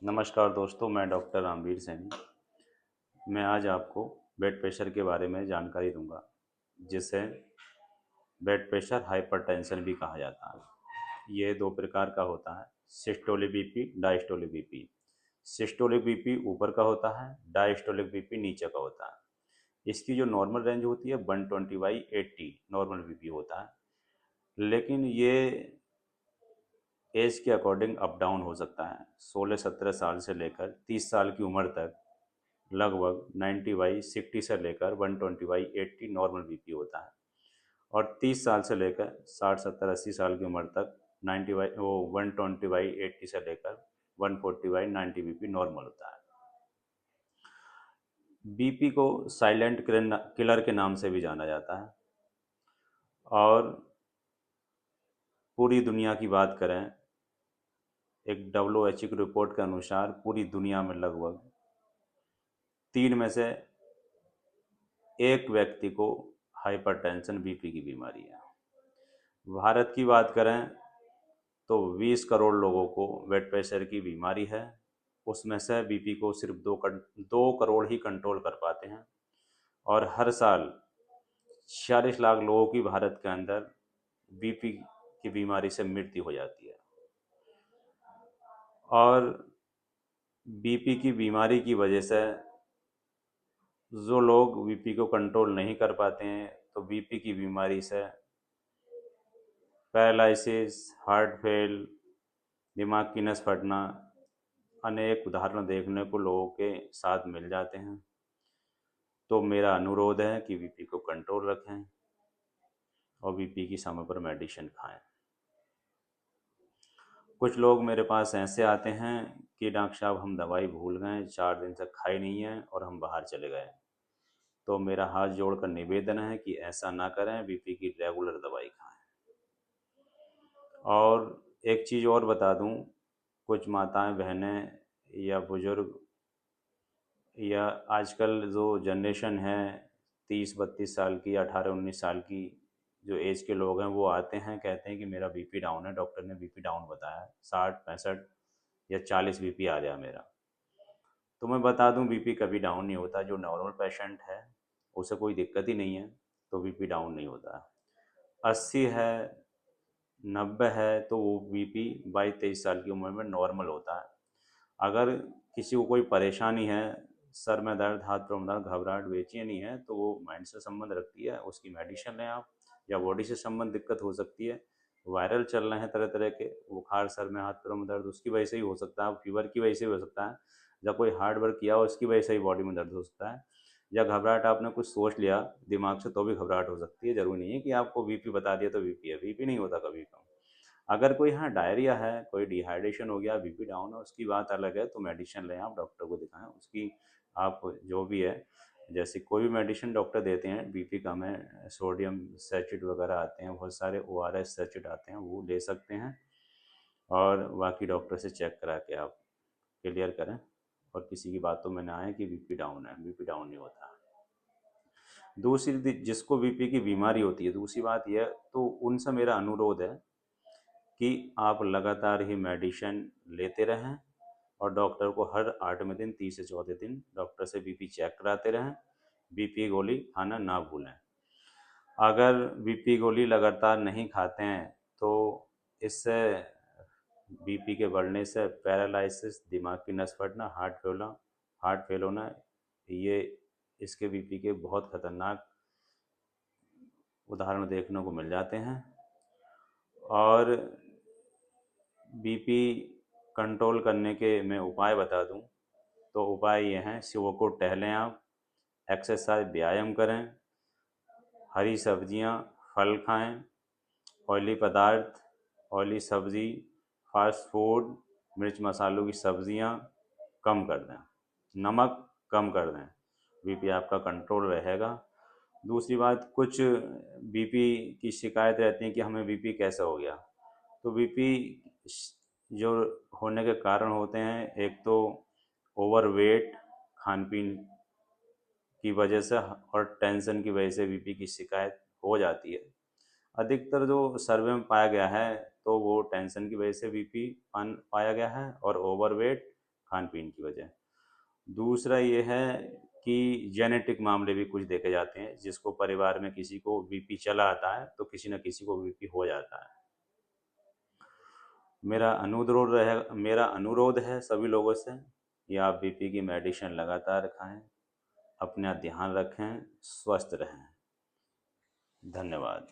नमस्कार दोस्तों, मैं डॉक्टर रामवीर सैनी। मैं आज आपको ब्लड प्रेशर के बारे में जानकारी दूंगा, जिसे ब्लड प्रेशर हाइपरटेंशन भी कहा जाता है। ये दो प्रकार का होता है, systolic BP, diastolic BP. Systolic BP ऊपर का होता है, डायस्टोलिक बीपी नीचे का होता है। इसकी जो नॉर्मल रेंज होती है 120/80 नॉर्मल बीपी होता है, लेकिन ये एज के अकॉर्डिंग अप डाउन हो सकता है। 16-17 साल से लेकर 30 साल की उम्र तक लगभग 90/60 से लेकर 120/80 नॉर्मल बीपी होता है, और 30 साल से लेकर 60-70-80 साल की उम्र तक 120/80 से लेकर 140/90 बीपी नॉर्मल होता है। बीपी को साइलेंट किलर के नाम से भी जाना जाता है, और पूरी दुनिया की बात करें, एक WHO की रिपोर्ट के अनुसार पूरी दुनिया में लगभग 3 में से एक व्यक्ति को हाइपरटेंशन बीपी की बीमारी है। भारत की बात करें तो 20 करोड़ लोगों को ब्लड प्रेशर की बीमारी है। उसमें से बीपी को सिर्फ 2 करोड़ ही कंट्रोल कर पाते हैं, और हर साल 46 लाख लोगों की भारत के अंदर बीपी की बीमारी से मृत्यु हो जाती है। और बीपी की बीमारी की वजह से जो लोग बीपी को कंट्रोल नहीं कर पाते हैं, तो बीपी की बीमारी से पैरालिसिस, हार्ट फेल, दिमाग की नस फटना, अनेक उदाहरण देखने को लोगों के साथ मिल जाते हैं। तो मेरा अनुरोध है कि बीपी को कंट्रोल रखें और बीपी की समय पर मेडिसिन खाएं। कुछ लोग मेरे पास ऐसे आते हैं कि डॉक्टर साहब हम दवाई भूल गए, 4 दिन से खाई नहीं है और हम बाहर चले गए। तो मेरा हाथ जोड़कर निवेदन है कि ऐसा ना करें, बीपी की रेगुलर दवाई खाएं। और एक चीज़ और बता दूं, कुछ माताएं बहनें या बुज़ुर्ग या आजकल जो जनरेशन है 30-32 साल की, 18-19 साल की जो एज के लोग हैं, वो आते हैं, कहते हैं कि मेरा बीपी डाउन है, डॉक्टर ने बीपी डाउन बताया है, 60, 65 या 40 बीपी आ गया मेरा। तो मैं बता दूं, बीपी कभी डाउन नहीं होता। जो नॉर्मल पेशेंट है उसे कोई दिक्कत ही नहीं है, तो बीपी डाउन नहीं होता। 80 है, 90 है, तो वो बीपी 22-23 साल की उम्र में नॉर्मल होता है। अगर किसी को कोई परेशानी है, सर में दर्द, हाथ पैर में दर्द, घबराहट, बेचैनी है, तो वो माइंड से संबंध रखती है, उसकी मेडिसिन लें आप। या बॉडी से संबंध दिक्कत हो सकती है, वायरल चल रहे हैं तरह तरह के बुखार, सर में हाथ पैरों में दर्द, उसकी वजह से ही हो सकता है, फीवर की वजह से भी हो सकता है, या कोई हार्ड वर्क किया हो उसकी वजह से ही बॉडी में दर्द हो सकता है, या घबराहट, आपने कुछ सोच लिया दिमाग से तो भी घबराहट हो सकती है। जरूरी नहीं है कि आपको बीपी बता दिया तो बीपी है, बीपी नहीं होता कभी कम। अगर कोई, हाँ, डायरिया है, कोई डिहाइड्रेशन हो गया, बीपी डाउन है, उसकी बात अलग है, तो मेडिसिन लें, आप डॉक्टर को दिखाएं, उसकी आप जो भी है, जैसे कोई भी मेडिसिन डॉक्टर देते हैं, बीपी कम है, सोडियम सैचुरेट वगैरह आते हैं, बहुत सारे ORS सैचुरेट आते हैं, वो ले सकते हैं। और बाकी डॉक्टर से चेक करा के आप क्लियर करें, और किसी की बातों में ना आए कि बीपी डाउन है, बीपी डाउन नहीं होता। दूसरी, जिसको बीपी की बीमारी होती है, दूसरी बात यह, तो उनसे मेरा अनुरोध है कि आप लगातार ही मेडिसिन लेते रहें, और डॉक्टर को हर 8वें दिन, 30 से 34 दिन डॉक्टर से बीपी चेक कराते रहें। बीपी गोली खाना ना भूलें। अगर बीपी गोली लगातार नहीं खाते हैं, तो इससे बीपी के बढ़ने से पैरालिसिस, दिमाग की नस फटना, हार्ट फेल होना, ये इसके बीपी के बहुत खतरनाक उदाहरण देखने को मिल जाते हैं। और बीपी कंट्रोल करने के मैं उपाय बता दूं, तो उपाय ये हैं, सुबह को टहलें आप, एक्सरसाइज, व्यायाम करें, हरी सब्जियां, फल खाएं, ऑयली पदार्थ, ऑयली सब्जी, फास्ट फूड, मिर्च मसालों की सब्जियां कम कर दें, नमक कम कर दें, बीपी आपका कंट्रोल रहेगा। दूसरी बात, कुछ बीपी की शिकायत रहती है कि हमें बीपी कैसे हो गया। तो बीपी जो होने के कारण होते हैं, एक तो ओवरवेट, खान पीन की वजह से, और टेंशन की वजह से बीपी की शिकायत हो जाती है। अधिकतर जो सर्वे में पाया गया है, तो वो टेंशन की वजह से बीपी पाया गया है, और ओवरवेट, खान पीन की वजह। दूसरा ये है कि जेनेटिक मामले भी कुछ देखे जाते हैं, जिसको परिवार में किसी को बीपी चला आता है तो किसी न किसी को बीपी हो जाता है। मेरा अनुरोध है सभी लोगों से कि आप बीपी की मेडिसिन लगातार खाएं, अपना ध्यान रखें, स्वस्थ रहें। धन्यवाद।